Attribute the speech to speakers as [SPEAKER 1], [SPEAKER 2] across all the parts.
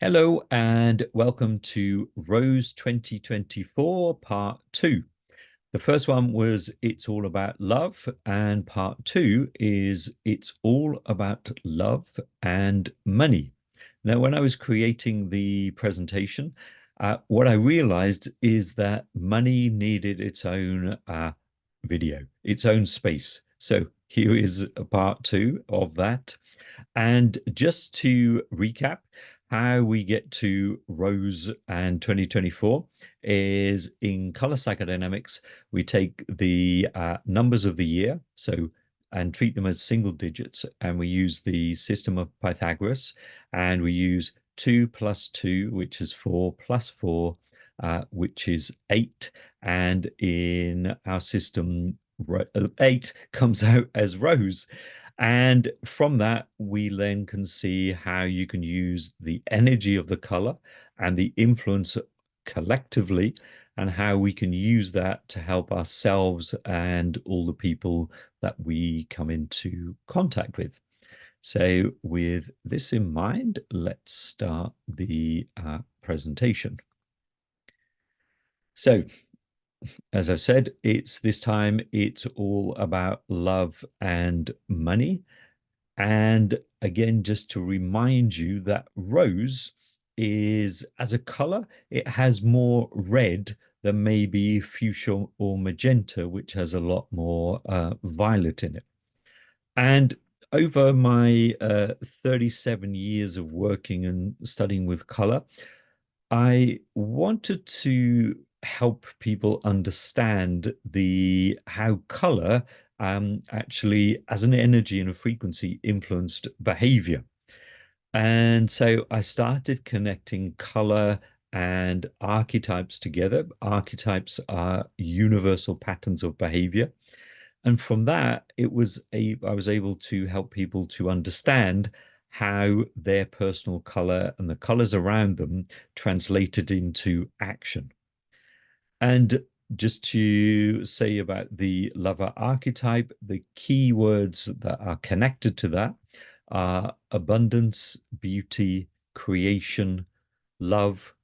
[SPEAKER 1] Hello and welcome to Rose 2024 Part 2. The first one was It's All About Love, and Part 2 is It's All About Love and Money. Now, when I was creating the presentation, what I realized is that money needed its own video, its own space. So here is a part 2 of that. And just to recap, how we get to Rose and 2024 is in Colour PsychoDynamics, we take the numbers of the year, and treat them as single digits, and we use the system of Pythagoras, and we use 2 plus 2, which is 4, plus 4, which is 8, and in our system, 8 comes out as Rose. And from that, we then can see how you can use the energy of the color and the influence collectively, and how we can use that to help ourselves and all the people that we come into contact with. So, with this in mind, let's start the presentation. So, as I said, it's all about love and money. And again, just to remind you that rose is, as a color, it has more red than maybe fuchsia or magenta, which has a lot more violet in it. And over my 37 years of working and studying with color, I wanted to help people understand the how color actually, as an energy and a frequency, influenced behavior. And so I started connecting color and archetypes together. Archetypes are universal patterns of behavior. And from that, I was able to help people to understand how their personal color and the colors around them translated into action. And just to say about the lover archetype, the key words that are connected to that are abundance, beauty, creation, love,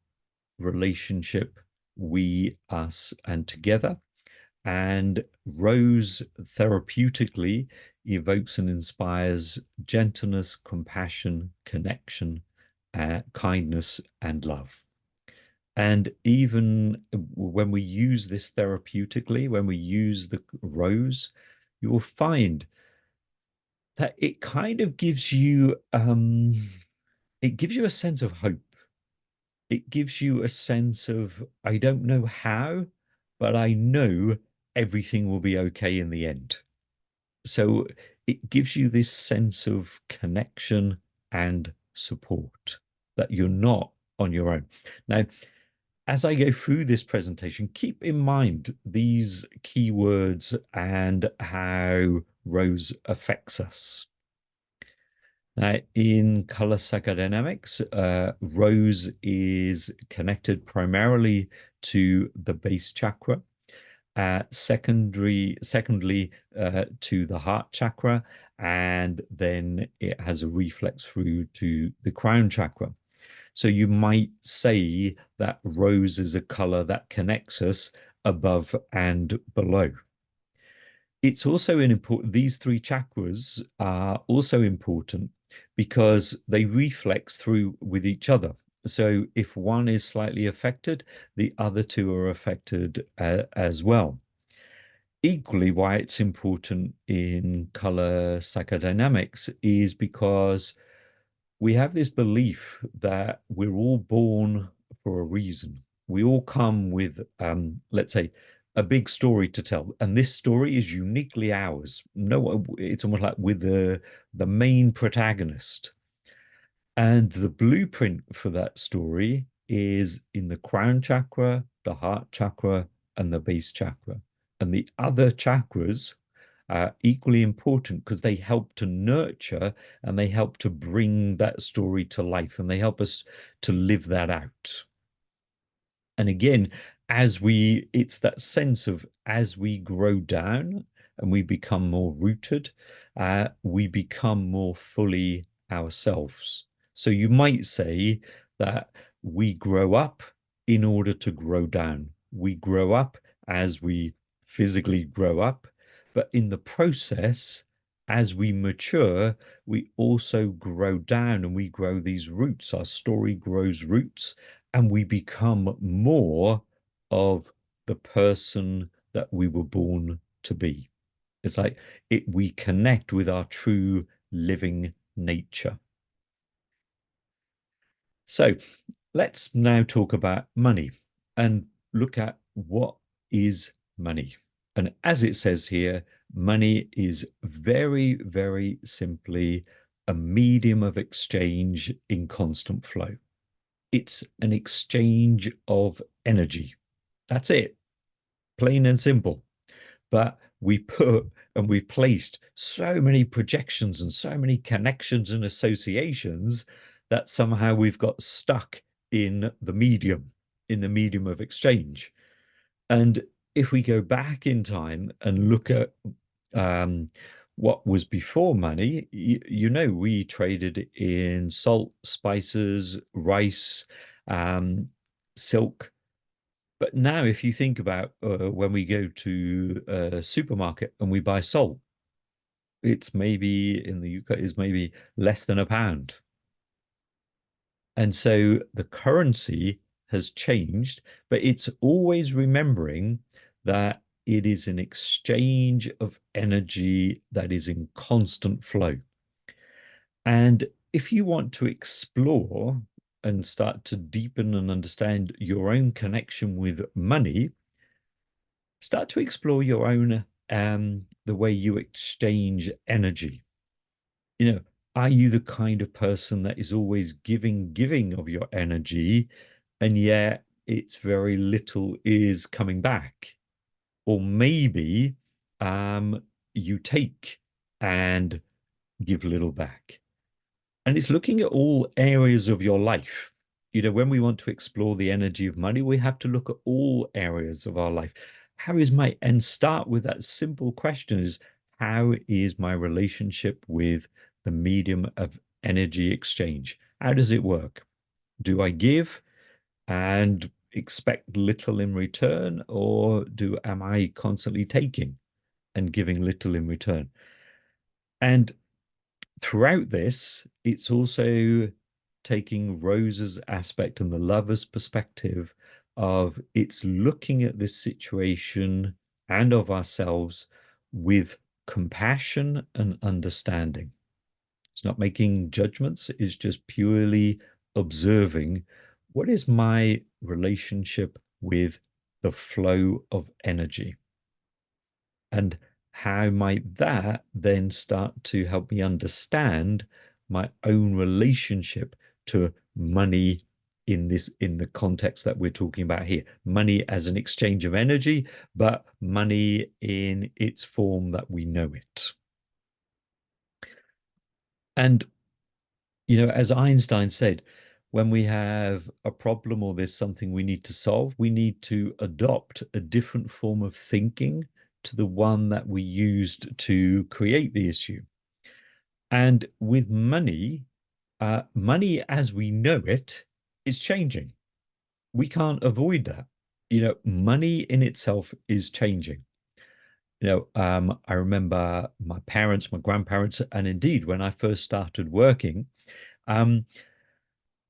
[SPEAKER 1] relationship, we, us, and together. And Rose therapeutically evokes and inspires gentleness, compassion, connection, kindness, and love. And even when we use this therapeutically, when we use the rose, you will find that it kind of gives you a sense of hope. It gives you a sense of, I don't know how, but I know everything will be okay in the end. So it gives you this sense of connection and support, that you're not on your own. Now, as I go through this presentation, keep in mind these keywords and how Rose affects us. Now, in Colour Psychodynamics, Rose is connected primarily to the base chakra, secondly, to the heart chakra, and then it has a reflex through to the crown chakra. So you might say that rose is a color that connects us above and below. It's also important, these three chakras are also important because they reflex through with each other. So if one is slightly affected, the other two are affected as well. Equally, why it's important in color psychodynamics is because we have this belief that we're all born for a reason. We all come with, let's say, a big story to tell, and this story is uniquely ours. No, it's almost like with the main protagonist, and the blueprint for that story is in the crown chakra, the heart chakra, and the base chakra. And the other chakras are equally important because they help to nurture and they help to bring that story to life, and they help us to live that out. And again, it's that sense of, as we grow down and we become more rooted, we become more fully ourselves. So you might say that we grow up in order to grow down. We grow up as we physically grow up, but in the process, as we mature, we also grow down and we grow these roots. Our story grows roots and we become more of the person that we were born to be. It's like we connect with our true living nature. So let's now talk about money and look at what is money. And as it says here, money is very, very simply a medium of exchange in constant flow. It's an exchange of energy. That's it, plain and simple. But we put and we've placed so many projections and so many connections and associations that somehow we've got stuck in the medium of exchange. And if we go back in time and look at um, what was before money, we traded in salt, spices, rice, um, silk. But now, if you think about when we go to a supermarket and we buy salt, it's maybe in the UK is maybe less than £1. And so the currency has changed, but it's always remembering that it is an exchange of energy that is in constant flow. And if you want to explore and start to deepen and understand your own connection with money, start to explore your own the way you exchange energy. You know, are you the kind of person that is always giving of your energy, and yet it's very little is coming back? Or maybe you take and give little back. And it's looking at all areas of your life. When we want to explore the energy of money, we have to look at all areas of our life. And start with that simple question is, how is my relationship with the medium of energy exchange? How does it work? Do I give and expect little in return, or am I constantly taking and giving little in return? And throughout this, it's also taking Rose's aspect and the lover's perspective of it's looking at this situation and of ourselves with compassion and understanding. It's not making judgments, it's just purely observing what is my relationship with the flow of energy. And how might that then start to help me understand my own relationship to money in the context that we're talking about here? Money as an exchange of energy, but money in its form that we know it. And as Einstein said, when we have a problem or there's something we need to solve, we need to adopt a different form of thinking to the one that we used to create the issue. And with money, money as we know it is changing. We can't avoid that. Money in itself is changing. I remember my parents, my grandparents, and indeed when I first started working, um,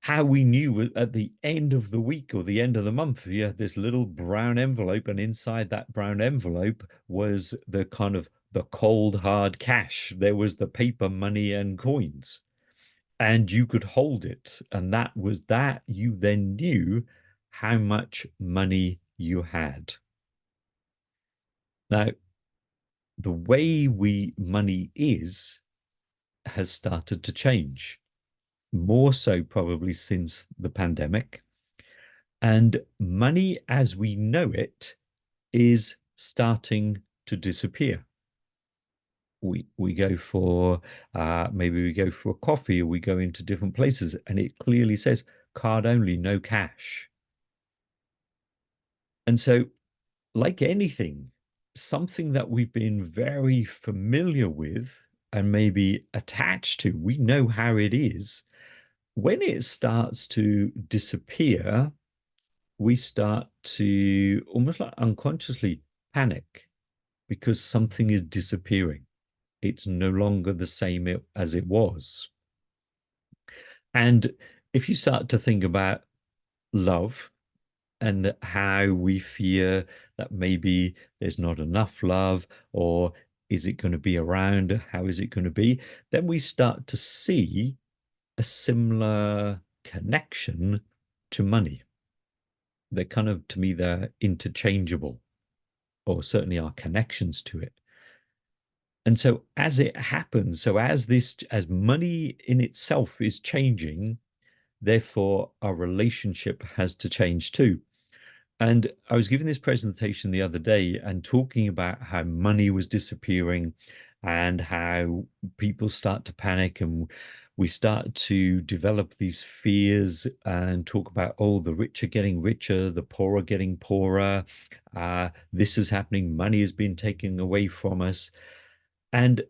[SPEAKER 1] how we knew at the end of the week or the end of the month, you had this little brown envelope, and inside that brown envelope was the kind of the cold hard cash. There was the paper money and coins, and you could hold it, and that was that you then knew how much money you had. Now, the way money has started to change, more so probably since the pandemic. And money as we know it is starting to disappear. We go for maybe we go for a coffee, or we go into different places, and it clearly says card only, no cash. And so, like anything, something that we've been very familiar with and maybe attached to, we know how it is, when it starts to disappear, we start to almost like unconsciously panic because something is disappearing. It's no longer the same as it was. And if you start to think about love and how we fear that maybe there's not enough love, or is it going to be around? How is it going to be? Then we start to see a similar connection to money. They're kind of, to me, they're interchangeable, or certainly our connections to it. And so as it happens, so as money in itself is changing, therefore our relationship has to change too. And I was giving this presentation the other day and talking about how money was disappearing and how people start to panic, and we start to develop these fears and talk about, oh, the rich are getting richer, the poor are getting poorer. This is happening. Money is being taken away from us. And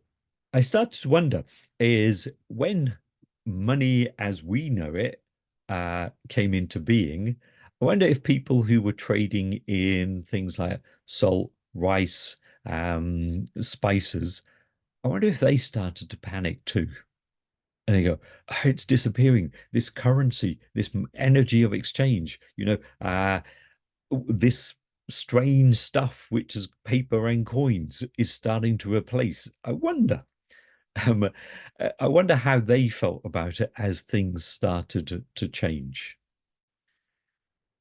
[SPEAKER 1] I started to wonder, is when money as we know it came into being, I wonder if people who were trading in things like salt, rice, spices, I wonder if they started to panic too. And they go, oh, it's disappearing. This currency, this energy of exchange, this strange stuff, which is paper and coins, is starting to replace. Um, I wonder how they felt about it as things started to change.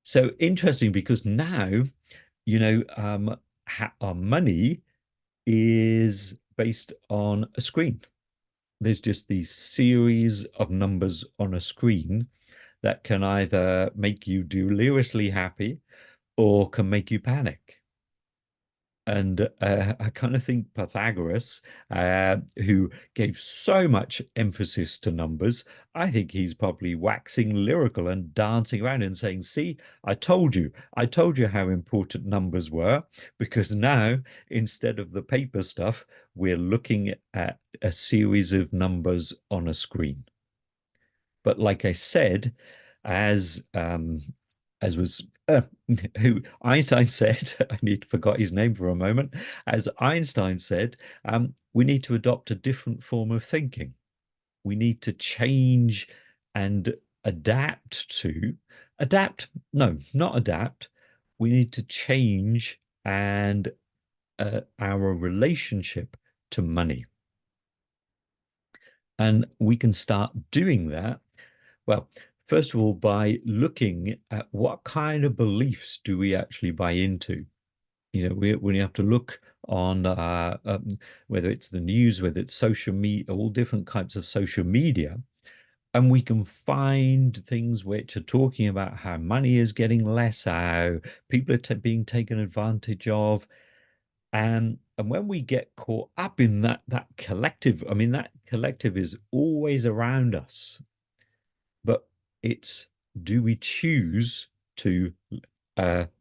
[SPEAKER 1] So interesting because now, our money is based on a screen. There's just these series of numbers on a screen that can either make you deliriously happy or can make you panic. And I kind of think Pythagoras, who gave so much emphasis to numbers, I think he's probably waxing lyrical and dancing around and saying, see, I told you how important numbers were, because now instead of the paper stuff, we're looking at a series of numbers on a screen. But like I said, as as was who Einstein said, I need forgot his name for a moment. As Einstein said, we need to adopt a different form of thinking. We need to change and adapt. No, not adapt. We need to change and our relationship to money. And we can start doing that. Well, first of all, by looking at what kind of beliefs do we actually buy into. We have to look on whether it's the news, whether it's social media, all different types of social media, and we can find things which are talking about how money is getting less, how people are being taken advantage of, and when we get caught up in that collective, I mean, that collective is always around us, but it's, do we choose to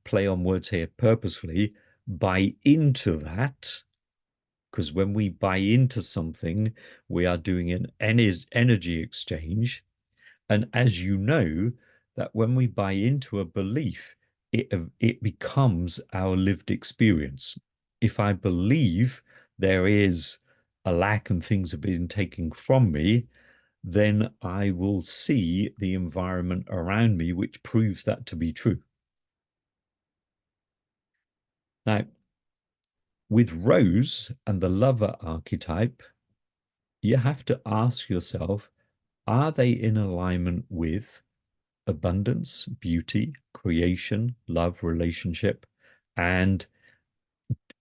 [SPEAKER 1] play on words here purposefully, buy into that? Because when we buy into something, we are doing an energy exchange. And as you know, that when we buy into a belief, it becomes our lived experience. If I believe there is a lack and things are being taken from me, then I will see the environment around me, which proves that to be true. Now, with Rose and the lover archetype, you have to ask yourself, are they in alignment with abundance, beauty, creation, love, relationship? And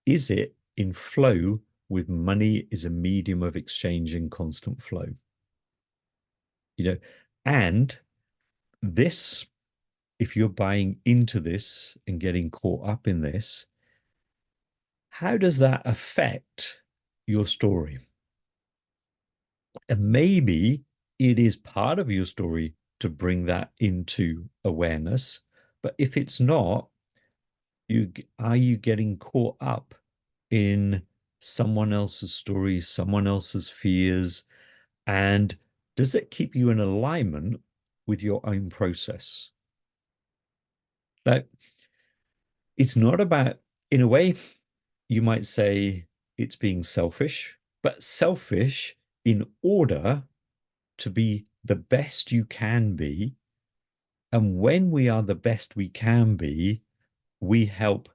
[SPEAKER 1] is it in flow with money is a medium of exchange and constant flow? You know, and this, if you're buying into this and getting caught up in this, how does that affect your story? And maybe it is part of your story to bring that into awareness. But if it's not, are you getting caught up in someone else's story, someone else's fears? And does it keep you in alignment with your own process. Now, it's not about, in a way, you might say it's being selfish, but selfish in order to be the best you can be. And when we are the best we can be, we help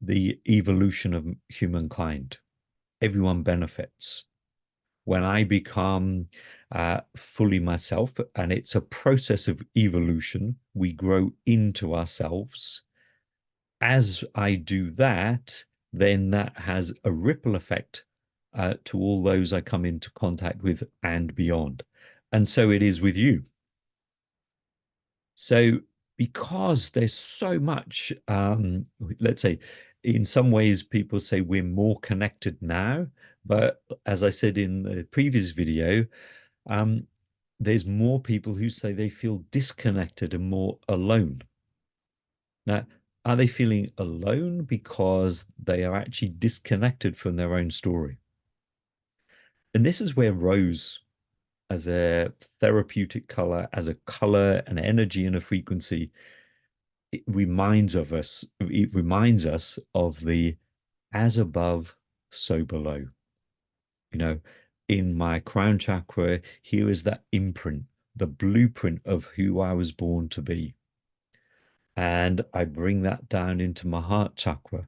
[SPEAKER 1] the evolution of humankind. Everyone benefits. When I become fully myself, and it's a process of evolution, we grow into ourselves. As I do that, then that has a ripple effect to all those I come into contact with and beyond. And so it is with you. So, because there's so much, let's say, in some ways, people say we're more connected now. But as I said in the previous video, um, there's more people who say they feel disconnected and more alone. Now, are they feeling alone because they are actually disconnected from their own story? And this is where rose, as a therapeutic color, as a color, an energy, and a frequency, it reminds us of the as above, so below. You know, in my crown chakra, here is that imprint, the blueprint of who I was born to be. And I bring that down into my heart chakra.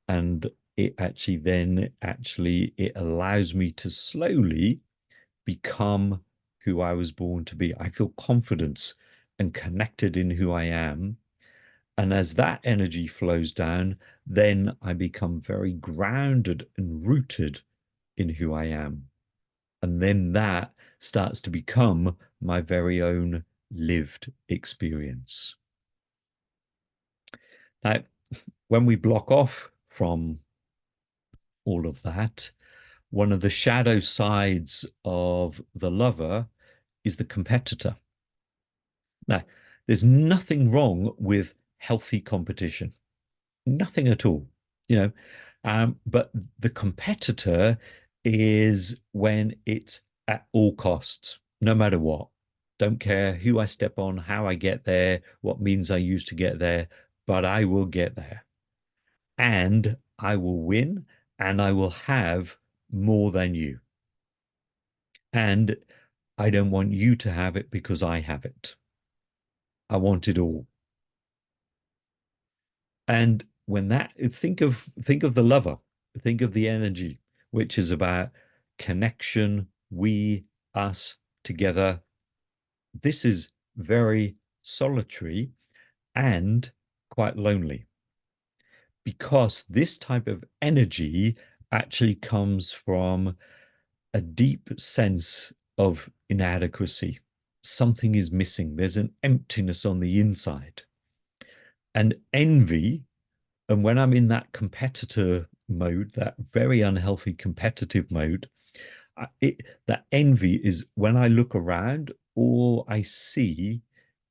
[SPEAKER 1] And it actually it allows me to slowly become who I was born to be. I feel confidence and connected in who I am. And as that energy flows down, then I become very grounded and rooted in who I am. And then that starts to become my very own lived experience. Now, when we block off from all of that, one of the shadow sides of the lover is the competitor. Now, there's nothing wrong with healthy competition, nothing at all, you know. But the competitor is when it's at all costs, no matter what. Don't care who I step on, how I get there, what means I use to get there, but I will get there. And I will win, and I will have more than you. And I don't want you to have it because I have it. I want it all. And when that think of the lover, think of the energy, which is about connection, we, us, together. This is very solitary and quite lonely, because this type of energy actually comes from a deep sense of inadequacy. Something is missing. There's an emptiness on the inside. And envy, and when I'm in that competitor mode, that very unhealthy competitive mode, that envy is when I look around, all I see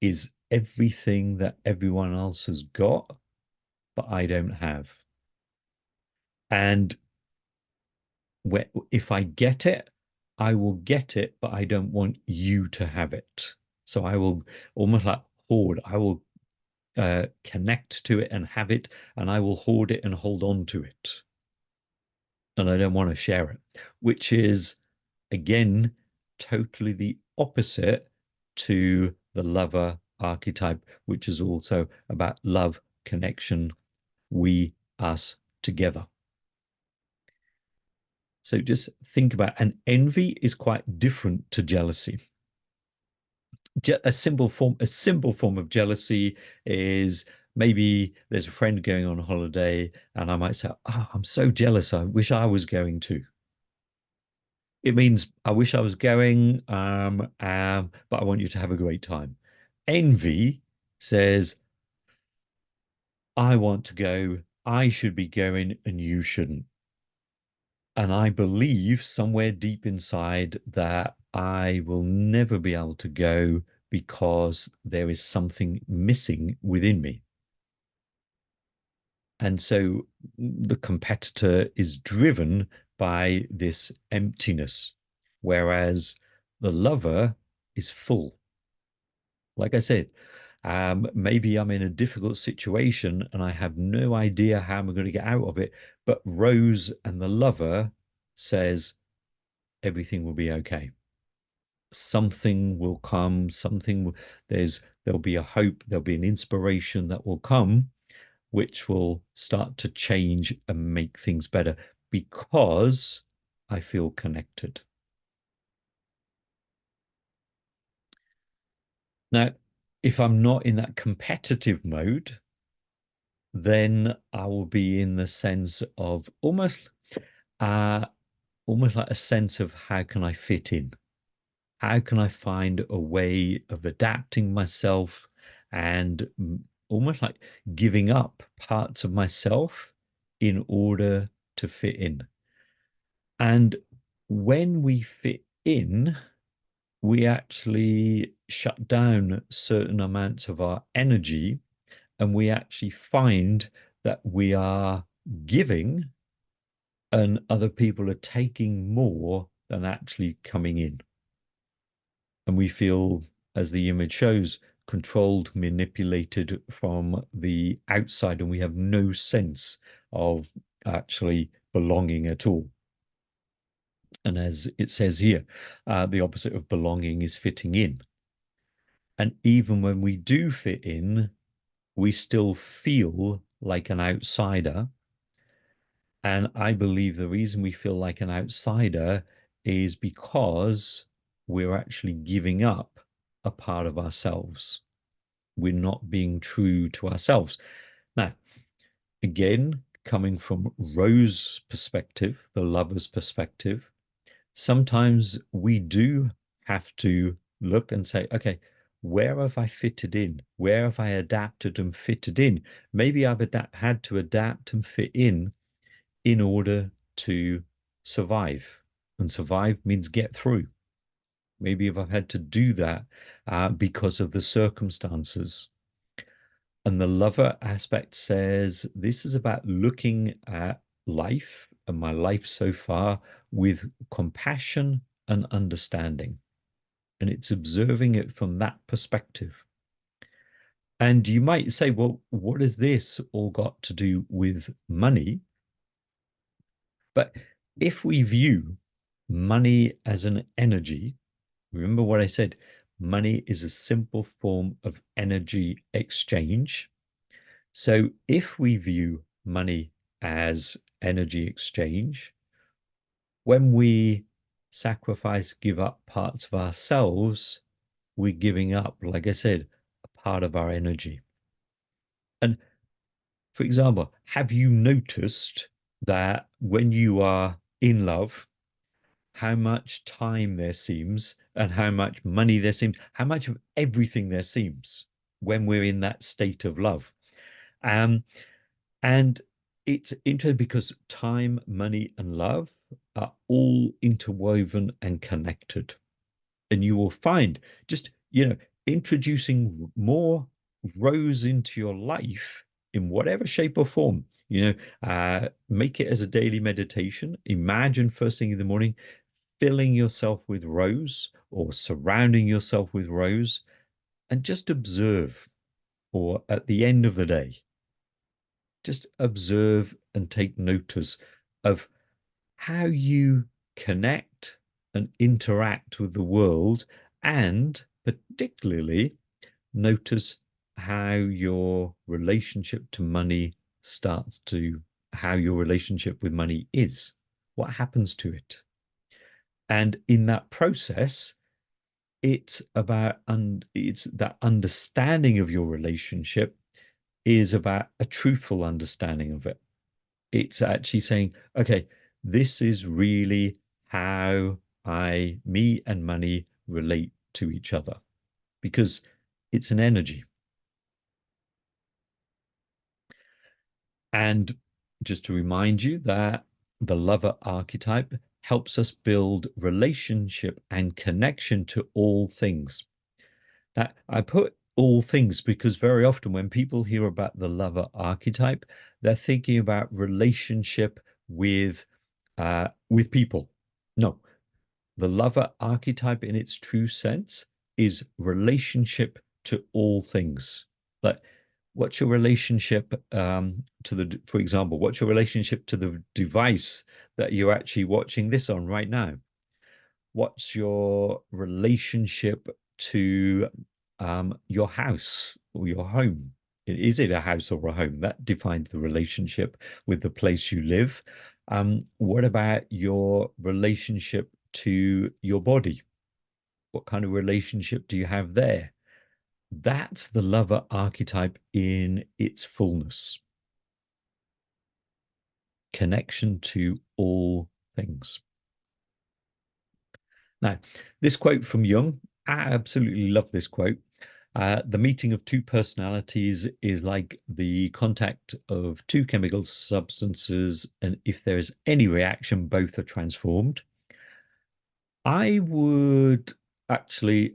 [SPEAKER 1] is everything that everyone else has got, but I don't have. And if I get it, I will get it, but I don't want you to have it. So I will almost like hoard. I will connect to it and have it, and I will hoard it and hold on to it. And I don't want to share it, which is, again, totally the opposite to the lover archetype, which is also about love, connection, we, us, together. So just think about, and envy is quite different to jealousy. A simple form of jealousy is maybe there's a friend going on holiday and I might say, oh, I'm so jealous, I wish I was going too. It means I wish I was going, but I want you to have a great time. Envy says, I want to go, I should be going, and you shouldn't. And I believe somewhere deep inside that I will never be able to go because there is something missing within me. And so the competitor is driven by this emptiness, whereas the lover is full. Like I said, maybe I'm in a difficult situation and I have no idea how I'm going to get out of it. But Rose and the lover says everything will be okay. Something will come, there'll be a hope, there'll be an inspiration that will come, which will start to change and make things better because I feel connected. Now, if I'm not in that competitive mode, then I will be in the sense of uh almost like a sense of how can I fit in? How can I find a way of adapting myself and almost like giving up parts of myself in order to fit in? And when we fit in, we actually shut down certain amounts of our energy and we actually find that we are giving and other people are taking more than actually coming in. And we feel, as the image shows, controlled, manipulated from the outside, and we have no sense of actually belonging at all. And as it says here, the opposite of belonging is fitting in. And even when we do fit in, we still feel like an outsider. And I believe the reason we feel like an outsider is because we're actually giving up a part of ourselves. We're not being true to ourselves. Now, again, coming from Rose's perspective, the lover's perspective, sometimes we do have to look and say, okay, where have I fitted in? Where have I adapted and fitted in? Maybe I've had to adapt and fit in order to survive. And survive means get through. Maybe if I've had to do that because of the circumstances. And the lover aspect says this is about looking at life and my life so far with compassion and understanding. And it's observing it from that perspective. And you might say, well, what has this all got to do with money? But if we view money as an energy, remember what I said, money is a simple form of energy exchange. So if we view money as energy exchange, when we sacrifice, give up parts of ourselves, we're giving up, like I said, a part of our energy. And for example, have you noticed that when you are in love, how much time there seems and how much money there seems, how much of everything there seems when we're in that state of love? Um, and it's interesting because time, money, and love are all interwoven and connected. And you will find just, introducing more rows into your life in whatever shape or form, make it as a daily meditation. Imagine first thing in the morning, filling yourself with rose or surrounding yourself with rose and just observe, or at the end of the day, just observe and take notice of how you connect and interact with the world, and particularly notice how your relationship to money how your relationship with money is, what happens to it. And in that process, it's that understanding of your relationship is about a truthful understanding of it. It's actually saying, okay, this is really how me and money relate to each other, because it's an energy. And just to remind you that the lover archetype helps us build relationship and connection to all things. Now, I put all things because very often when people hear about the lover archetype, they're thinking about relationship with people. No, the lover archetype in its true sense is relationship to all things? Like, what's your relationship to the, for example, what's your relationship to the device that you're actually watching this on right now? What's your relationship to your house or your home? Is it a house or a home? That defines the relationship with the place you live. What about your relationship to your body? What kind of relationship do you have there? That's the lover archetype in its fullness. Connection to all things. Now, this quote from Jung, I absolutely love this quote. The meeting of two personalities is like the contact of two chemical substances, and if there is any reaction, both are transformed. I would actually,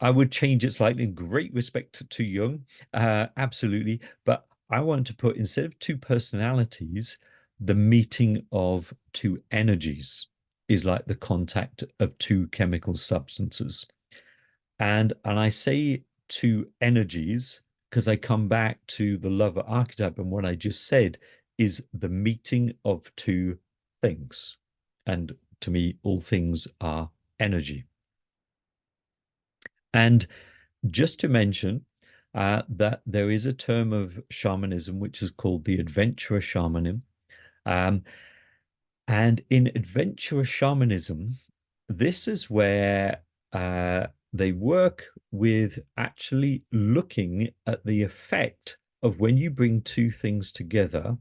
[SPEAKER 1] I would change it slightly. In great respect to Jung, absolutely. But I want to put, instead of two personalities, the meeting of two energies is like the contact of two chemical substances. And I say two energies because I come back to the lover archetype, and what I just said is the meeting of two things. And to me, all things are energy. And just to mention that there is a term of shamanism which is called the adventurer shamanism. Um, and in adventurer shamanism, this is where they work with actually looking at the effect of when you bring two things together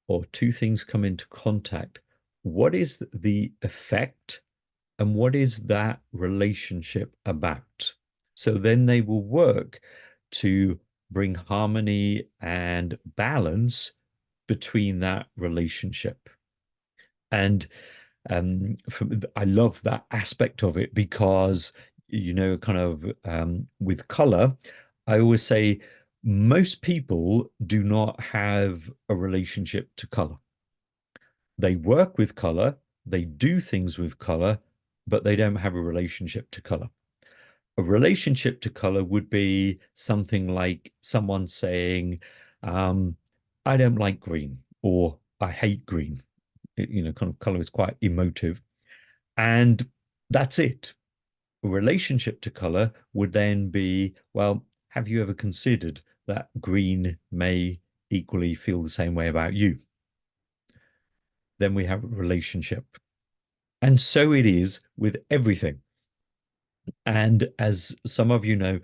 [SPEAKER 1] or two things come into contact. What is the effect and what is that relationship about? So then they will work to bring harmony and balance between that relationship. And I love that aspect of it because, kind of with color, I always say most people do not have a relationship to color. They work with color, they do things with color, but they don't have a relationship to color. A relationship to color would be something like someone saying, I don't like green or I hate green. Kind of color is quite emotive. And that's it. A relationship to color would then be, well, have you ever considered that green may equally feel the same way about you? Then we have a relationship. And so it is with everything. And as some of you know,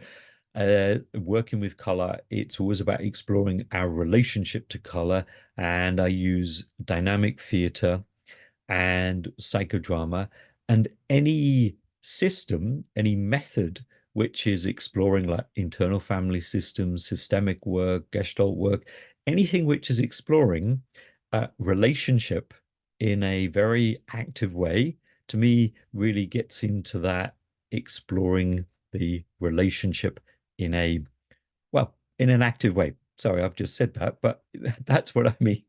[SPEAKER 1] working with color, it's always about exploring our relationship to color. And I use dynamic theater and psychodrama and any system, any method which is exploring like internal family systems, systemic work, gestalt work, anything which is exploring relationship in a very active way, to me, really gets into that exploring the relationship in a, well, in an active way. Sorry, I've just said that, but that's what I mean.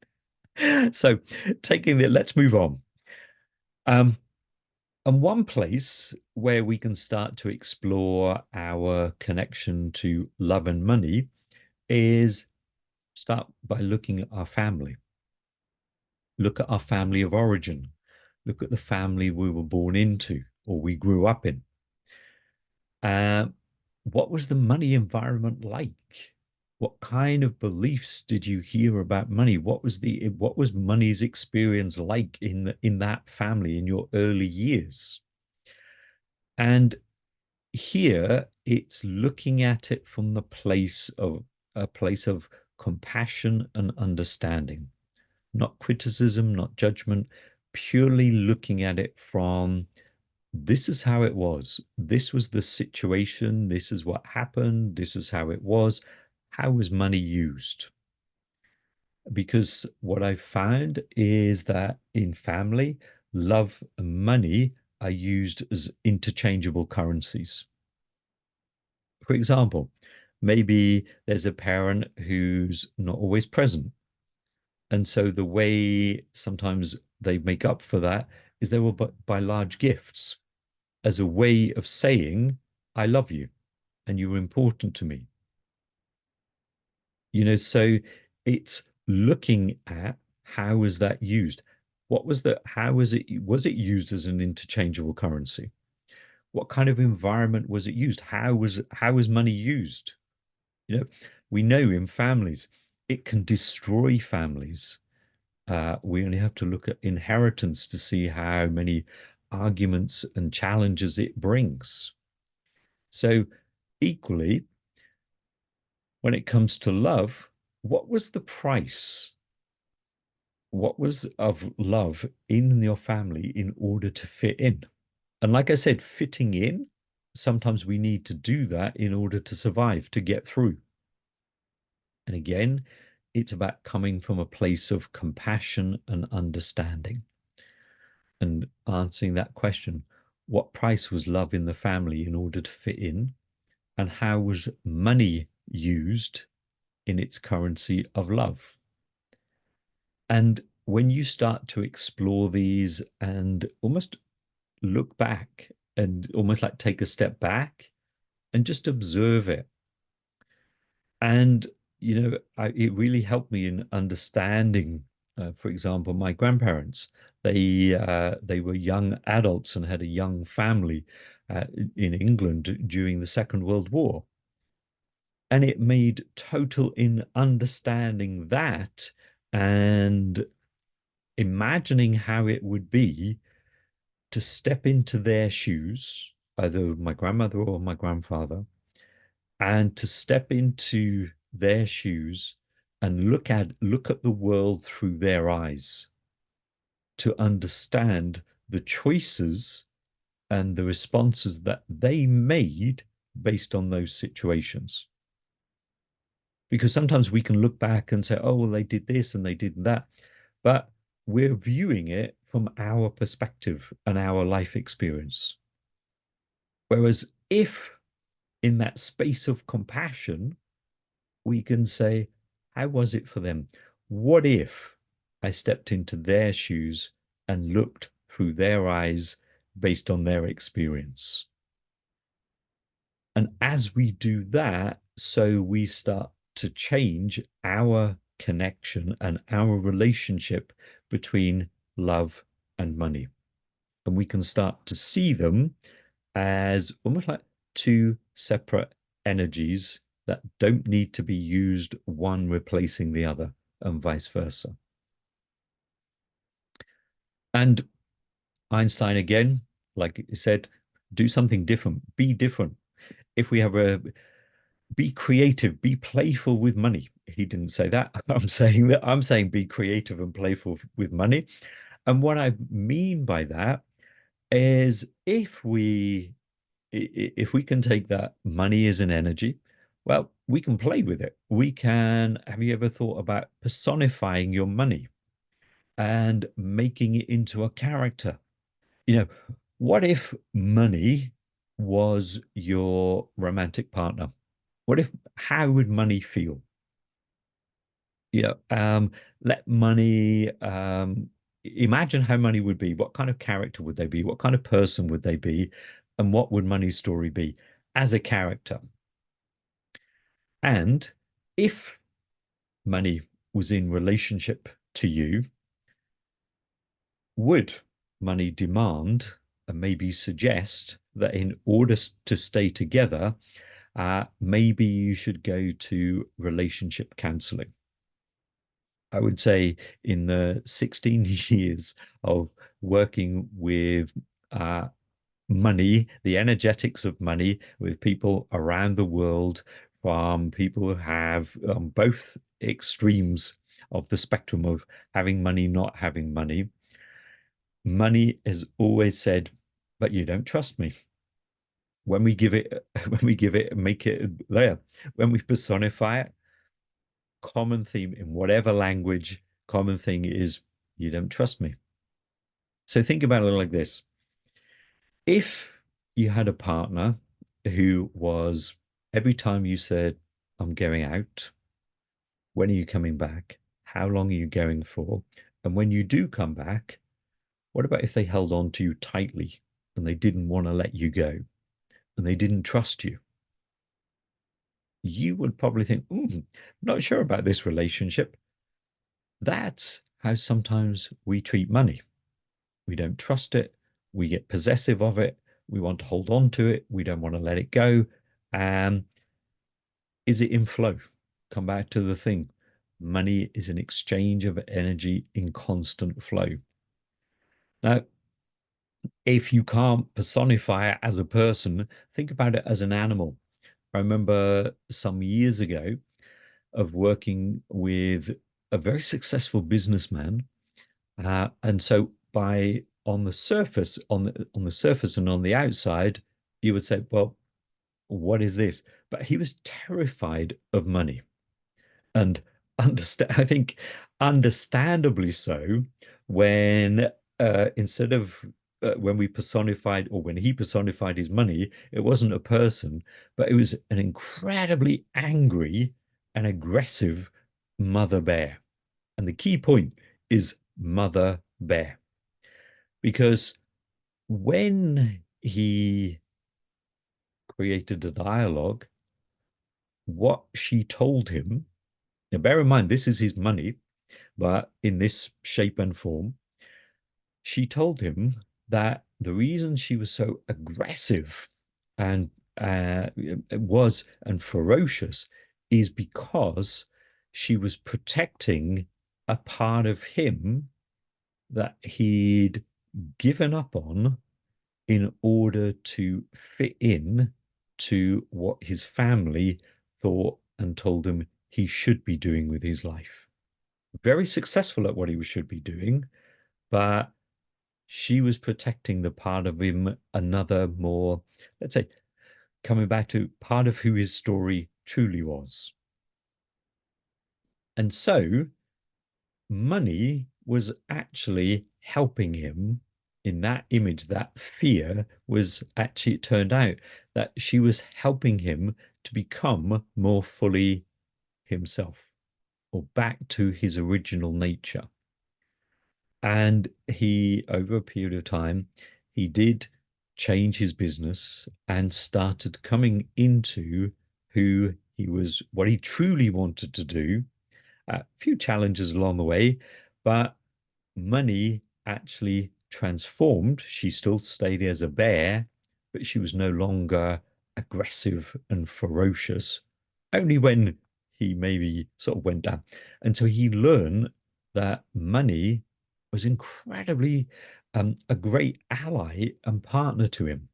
[SPEAKER 1] So let's move on. Um, and one place where we can start to explore our connection to love and money is start by looking at our family. Look at our family of origin. Look at the family we were born into or we grew up in. Uh, what was the money environment like? What kind of beliefs did you hear about money? What was money's experience like in that family in your early years? And here it's looking at it from the place of a place of compassion and understanding, not criticism, not judgment, purely looking at it from this is how it was. This was the situation. This is what happened. This is how it was. How was money used? Because what I've found is that in family, love and money are used as interchangeable currencies. For example, maybe there's a parent who's not always present. And so the way sometimes they make up for that is they will buy large gifts as a way of saying, I love you. and you're important to me. So it's looking at how was that used? What was the how was it used as an interchangeable currency? What kind of environment was it used? How was money used? You know, we know in families it can destroy families. We only have to look at inheritance to see how many arguments and challenges it brings. So, equally, when it comes to love, what was the price? What was of love in your family in order to fit in? And like I said, fitting in, sometimes we need to do that in order to survive, to get through. And again, it's about coming from a place of compassion and understanding and answering that question. What price was love in the family in order to fit in? And how was money used in its currency of love? And when you start to explore these and almost look back and almost like take a step back and just observe it. And, it really helped me in understanding, for example, my grandparents. They were young adults and had a young family in England during the Second World War. And it made total in understanding that and imagining how it would be to step into their shoes, either my grandmother or my grandfather, and to step into their shoes and look at the world through their eyes, to understand the choices and the responses that they made based on those situations. Because sometimes we can look back and say, oh, well, they did this and they did that. But we're viewing it from our perspective and our life experience. Whereas if in that space of compassion, we can say, how was it for them? What if I stepped into their shoes and looked through their eyes based on their experience? And as we do that, so we start to change our connection and our relationship between love and money. And we can start to see them as almost like two separate energies that don't need to be used, one replacing the other, and vice versa. And Einstein, again, like he said, do something different, be different. If we have be creative, be playful with money. He didn't say that. I'm saying be creative and playful with money. And what I mean by that is if we can take that money as an energy, well, we can play with it. Have you ever thought about personifying your money and making it into a character? You know, what if money was your romantic partner? How would money feel? You know, let money, imagine how money would be. What kind of character would they be? What kind of person would they be? And what would money's story be as a character? And if money was in relationship to you, would money demand and maybe suggest that in order to stay together, maybe you should go to relationship counselling? I would say in the 16 years of working with money, the energetics of money with people around the world, from people who have both extremes of the spectrum of having money, not having money. Money has always said, but you don't trust me. When we give it, make it there. When we personify it, common theme in whatever language, common thing is, you don't trust me. So think about it like this. If you had a partner who was every time you said, I'm going out, when are you coming back? How long are you going for? And when you do come back, what about if they held on to you tightly and they didn't want to let you go and they didn't trust you? you would probably think, not sure about this relationship. That's how sometimes we treat money. We don't trust it. We get possessive of it. We want to hold on to it. We don't want to let it go. And is it in flow? Come back to the thing. Money is an exchange of energy in constant flow. Now, if you can't personify it as a person, think about it as an animal. I remember some years ago of working with a very successful businessman. And so by on the surface and on the outside, you would say, well, what is this? But he was terrified of money. And understand, I think understandably so, when instead of when we personified, or when he personified his money, it wasn't a person, but it was an incredibly angry and aggressive mother bear. And the key point is mother bear, because when he created a dialogue, what she told him, now bear in mind, this is his money, but in this shape and form, she told him that the reason she was so aggressive and was and ferocious is because she was protecting a part of him that he'd given up on in order to fit in to what his family thought and told him he should be doing with his life. Very successful at what he should be doing, but she was protecting the part of him, another more, let's say, coming back to part of who his story truly was. And so money was actually helping him in that image. That fear was actually, it turned out that she was helping him to become more fully himself, or back to his original nature. And he, over a period of time, he did change his business and started coming into who he was, what he truly wanted to do. A few challenges along the way, but money actually transformed. She still stayed as a bear, but she was no longer aggressive and ferocious, only when he maybe sort of went down. And so he learned that money was incredibly a great ally and partner to him.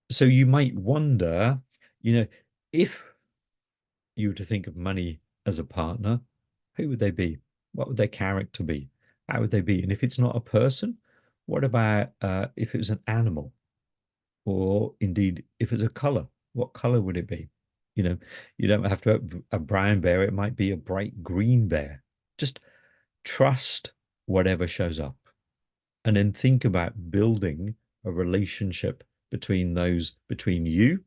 [SPEAKER 1] So you might wonder, you know, if you were to think of money as a partner, who would they be? What would their character be? How would they be? And if it's not a person, what about if it was an animal? Or indeed, if it's a color, what color would it be? You know, you don't have to have a brown bear, it might be a bright green bear. Just trust whatever shows up. And then think about building a relationship between those, between you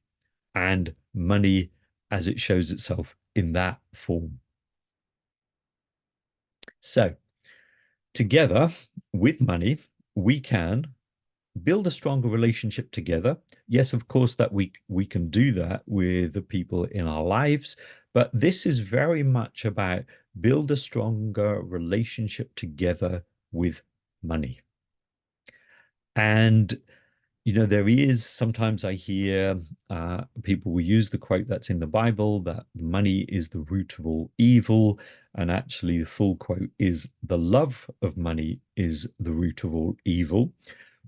[SPEAKER 1] and money as it shows itself in that form. So, together with money, we can build a stronger relationship together. Yes, of course, that we can do that with the people in our lives, but this is very much about build a stronger relationship together with money. And there is sometimes I hear people will use the quote that's in the Bible that money is the root of all evil. And actually, the full quote is the love of money is the root of all evil,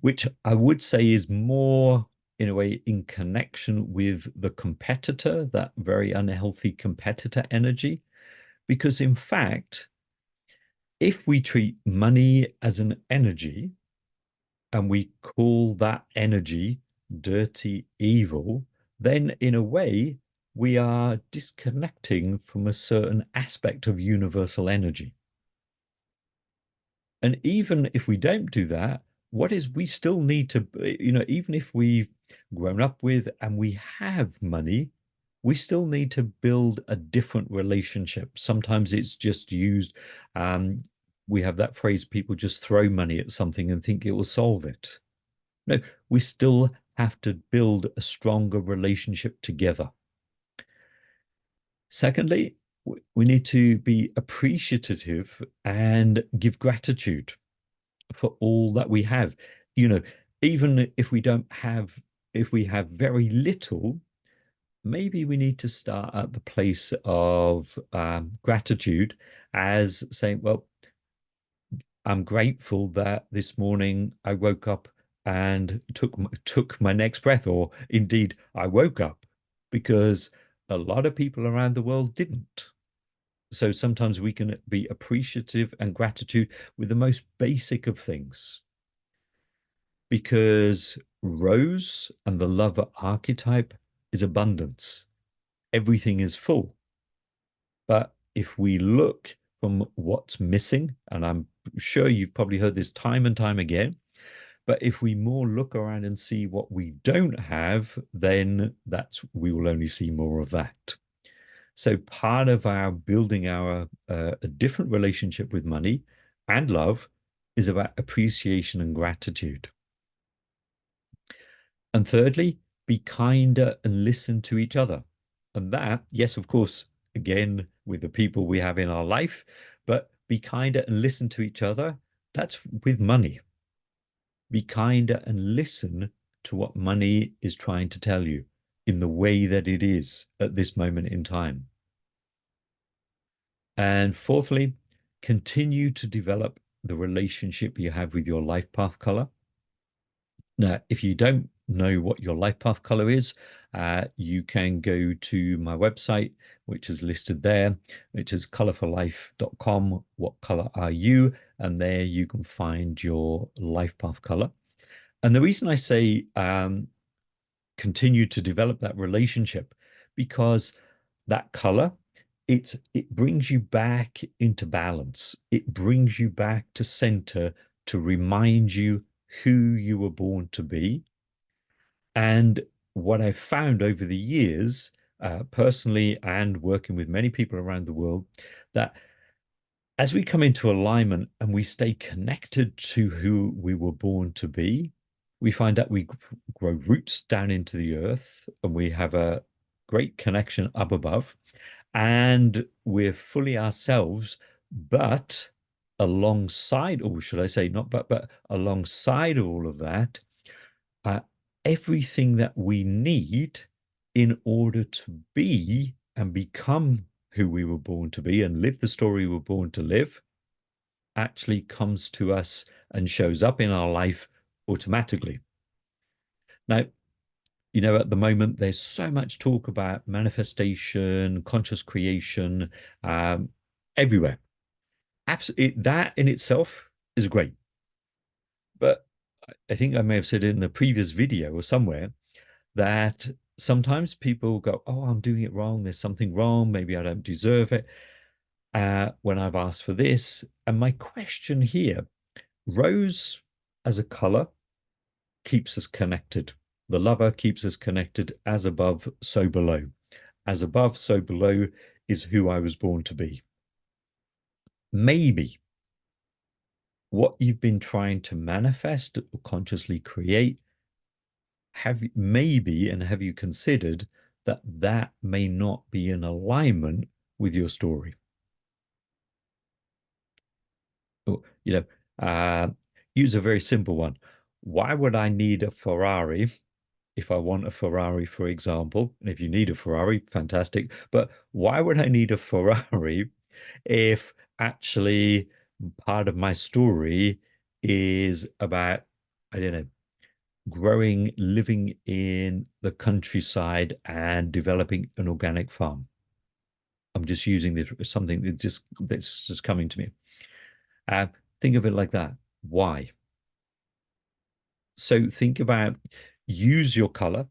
[SPEAKER 1] which I would say is more, in a way, in connection with the competitor, that very unhealthy competitor energy. Because in fact, if we treat money as an energy, and we call that energy dirty evil, then in a way, we are disconnecting from a certain aspect of universal energy. And even if we don't do that, what is we still need to, even if we've grown up with and we have money, we still need to build a different relationship. Sometimes it's just used. We have that phrase, people just throw money at something and think it will solve it. No, we still have to build a stronger relationship together. Secondly, we need to be appreciative and give gratitude for all that we have. You know, even if we don't have, if we have very little, maybe we need to start at the place of gratitude as saying, well, I'm grateful that this morning I woke up and took my next breath, or indeed I woke up, because a lot of people around the world didn't. So sometimes we can be appreciative and gratitude with the most basic of things, because Rose and the lover archetype is abundance. Everything is full. But if we look from what's missing, and I'm sure you've probably heard this time and time again, but if we more look around and see what we don't have, then that's we will only see more of that. So part of our building our a different relationship with money and love is about appreciation and gratitude. And thirdly, be kinder and listen to each other. And that, yes, of course, again, with the people we have in our life, but be kinder and listen to each other. That's with money. Be kinder and listen to what money is trying to tell you in the way that it is at this moment in time. And fourthly, continue to develop the relationship you have with your life path color. Now, if you don't know what your life path color is, you can go to my website, which is listed there, which is colourforlife.com. What color are you? And there you can find your life path color. And the reason I say continue to develop that relationship, because that color, it brings you back into balance. It brings you back to center to remind you who you were born to be. And what I've found over the years, personally and working with many people around the world, that as we come into alignment and we stay connected to who we were born to be, we find that we grow roots down into the earth and we have a great connection up above, and we're fully ourselves, but alongside, or should I say not but alongside all of that, uh, everything that we need in order to be and become who we were born to be and live the story we were born to live actually comes to us and shows up in our life automatically. Now, you know, at the moment, there's so much talk about manifestation, conscious creation, um, everywhere. Absolutely, that in itself is great. But I think I may have said in the previous video or somewhere that sometimes people go, oh, I'm doing it wrong. There's something wrong. Maybe I don't deserve it when I've asked for this. And my question here, rose as a color keeps us connected. The lover keeps us connected, as above, so below. As above, so below is who I was born to be. Maybe what you've been trying to manifest or consciously create, have you considered that that may not be in alignment with your story? You know, use a very simple one. Why would I need a Ferrari if I want a Ferrari, for example? And if you need a Ferrari, fantastic. But why would I need a Ferrari if actually part of my story is about, I don't know, growing, living in the countryside and developing an organic farm? I'm just using this something that's just coming to me. Uh, think of it like that. Why? So think about, use your color,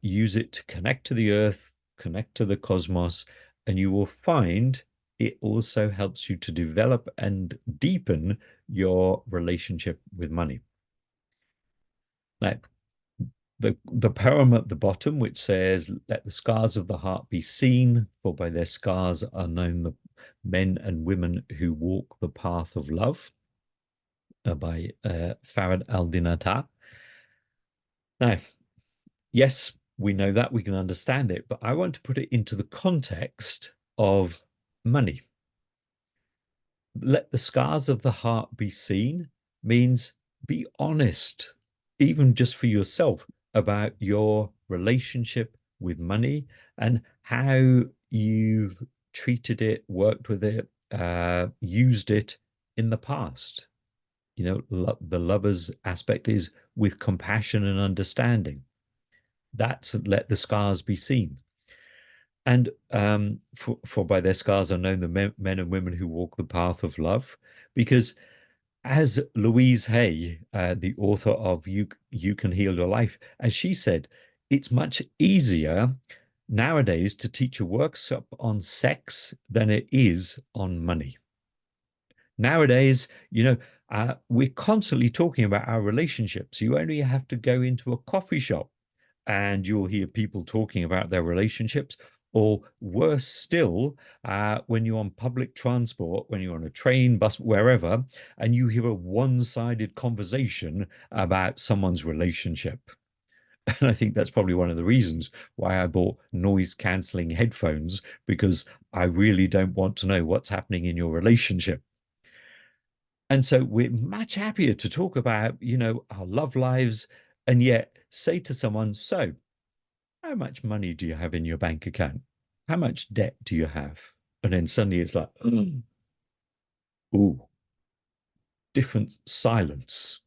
[SPEAKER 1] use it to connect to the earth, connect to the cosmos, and you will find it also helps you to develop and deepen your relationship with money. Now, the poem at the bottom, which says, let the scars of the heart be seen, for by their scars are known the men and women who walk the path of love, by Farad al-Dinata. Now, yes, we know that, we can understand it, but I want to put it into the context of money. Let the scars of the heart be seen means be honest, even just for yourself, about your relationship with money and how you've treated it, worked with it, used it in the past. You know, the lover's aspect is with compassion and understanding. That's let the scars be seen. And for by their scars are known the men and women who walk the path of love. Because as Louise Hay, the author of You Can Heal Your Life, as she said, it's much easier nowadays to teach a workshop on sex than it is on money. Nowadays, we're constantly talking about our relationships. You only have to go into a coffee shop and you'll hear people talking about their relationships. Or worse still, when you're on public transport, when you're on a train, bus, wherever, and you hear a one-sided conversation about someone's relationship. And I think that's probably one of the reasons why I bought noise cancelling headphones, because I really don't want to know what's happening in your relationship. And so we're much happier to talk about, our love lives, and yet say to someone, so how much money do you have in your bank account? How much debt do you have? And then suddenly it's like, ooh, different silence,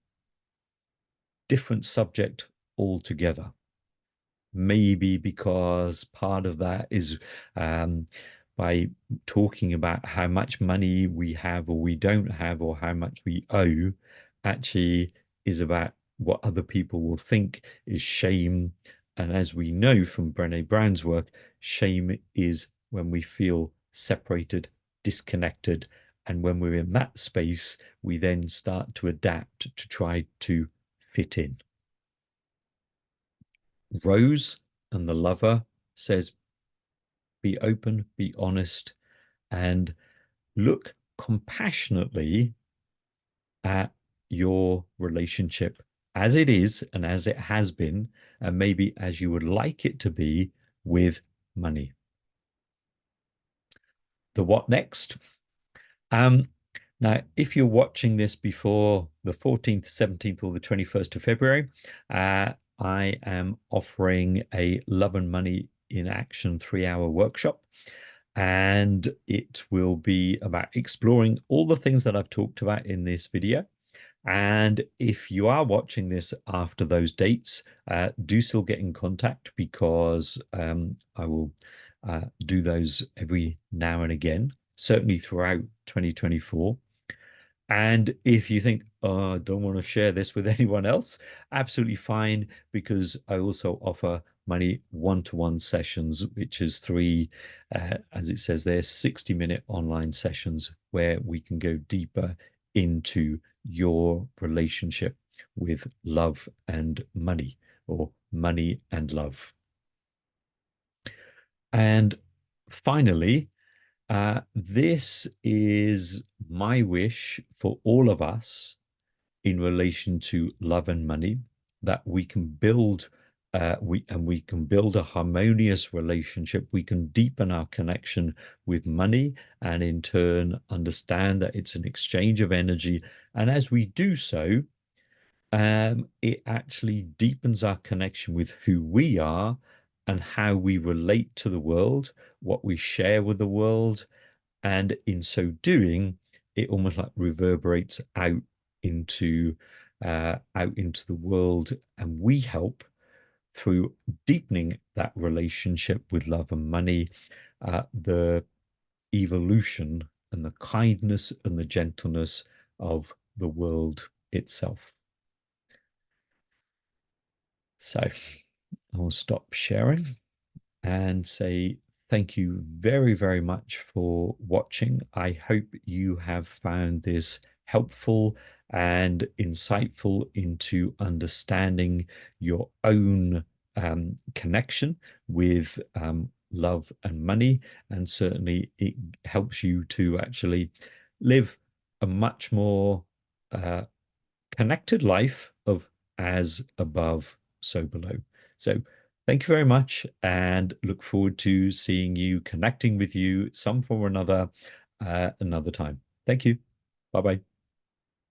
[SPEAKER 1] different subject altogether. Maybe because part of that is by talking about how much money we have or we don't have, or how much we owe, actually is about what other people will think, is shame. And as we know from Brené Brown's work, shame is when we feel separated, disconnected. And when we're in that space, we then start to adapt to try to fit in. Rose and the lover says, be open, be honest, and look compassionately at your relationship as it is and as it has been, and maybe as you would like it to be with money. The what next? Now, if you're watching this before the 14th, 17th, or the 21st of February, I am offering a Love and Money in Action 3-hour workshop. And it will be about exploring all the things that I've talked about in this video. And if you are watching this after those dates, do still get in contact, because I will do those every now and again, certainly throughout 2024. And if you think, oh, I don't want to share this with anyone else, absolutely fine, because I also offer money one-to-one sessions, which is three, as it says there, 60-minute online sessions where we can go deeper into your relationship with love and money, or money and love. And finally, this is my wish for all of us in relation to love and money, that we can build we can build a harmonious relationship. We can deepen our connection with money, and in turn understand that it's an exchange of energy. And as we do so, it actually deepens our connection with who we are and how we relate to the world, what we share with the world. And in so doing, it almost like reverberates out into the world, and we help through deepening that relationship with love and money, the evolution and the kindness and the gentleness of the world itself. So I'll stop sharing and say thank you very, very much for watching. I hope you have found this helpful and insightful into understanding your own connection with love and money. And certainly it helps you to actually live a much more connected life of as above, so below. So Thank you very much, and look forward to seeing you, connecting with you some form or another, another time. Thank you. Bye bye.